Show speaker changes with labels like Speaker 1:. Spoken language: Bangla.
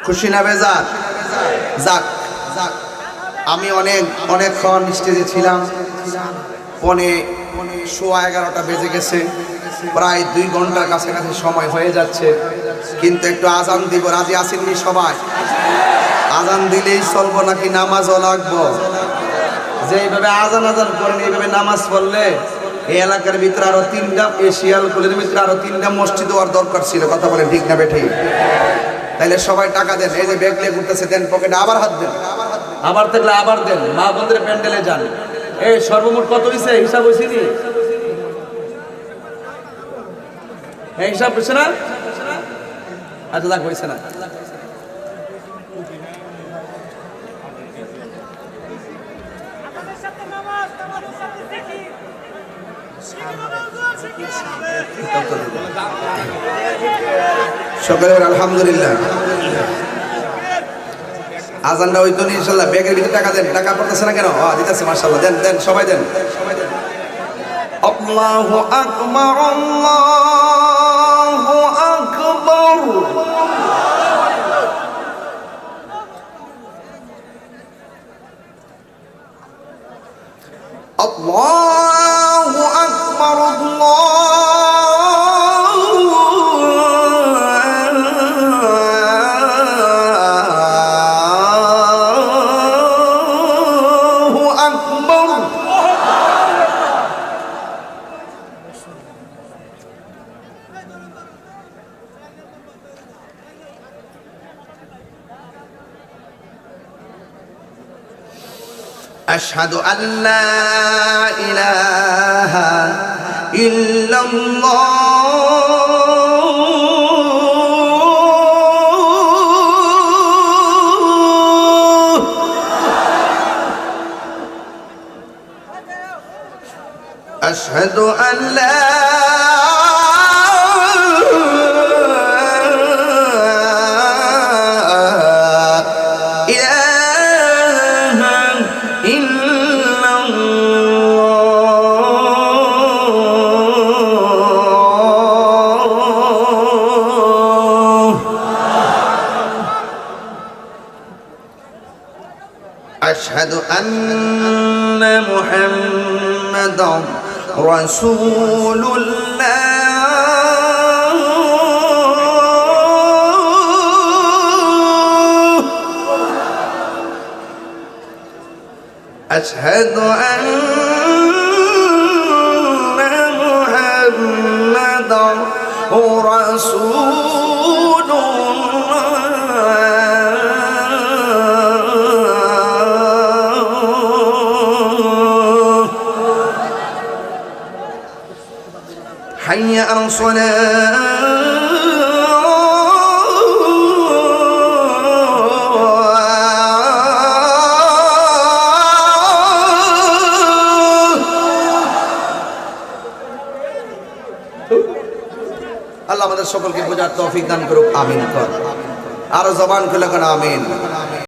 Speaker 1: খুশি না বেজার? যাক, আমি অনেকক্ষণ স্টেজে ছিলাম, 11:15 বেজে গেছে, প্রায় 2 ঘন্টার কাছাকাছি সময় হয়ে যাচ্ছে, কিন্তু একটু আজান দিব। রাজি আসেননি সবাই? আজান দিলেই চলবো নাকি নামাজও লাগবো? যেইভাবে আজান করেন এইভাবে নামাজ পড়লে এই এলাকার ভিতরে আরো 3টা, এশিয়ালগুলির ভিতরে আরো 3টা মসজিদ হওয়ার দরকার ছিল। কথা বলেন ঠিক না বেঠিক? তাইলে সবাই টাকা দেন, এই যে ব্যাগ নিয়ে ঘুরতেছে দেন, পকেটে আবার হাত দেন, আবার থাকলে আবার দেন, মা বোনদের প্যান্ডেলে যান। এই সর্বমোট কত হয়েছে হিসাব হয়েছে নি? হিসাব হয়েছে না? আচ্ছা যাক, হয়েছে না। সকলের আলহামদুলিল্লাহ। আজানটা হইতো না ইনশাআল্লাহ। ব্যাগের ভিতরে টাকা দেন, টাকা পড়তেছে না কেন? দিতেছে, মাশাআল্লাহ, দেন দেন, সবাই দেন। আল্লাহু আকবার, আল্লাহু আকবার। আল্লাহু আকবার, আল্লাহু আকবার। أشهد أن لا إله إلا الله أشهد أن لا أشهد أن محمدا رسول الله أشهد أن محمدا رسول حي على الصلاة আল্লাহ আমাদের সকলকে বোঝার তৌফিক দান করুক, আমিন। কর আরো জবান খুলে কোন আমিন।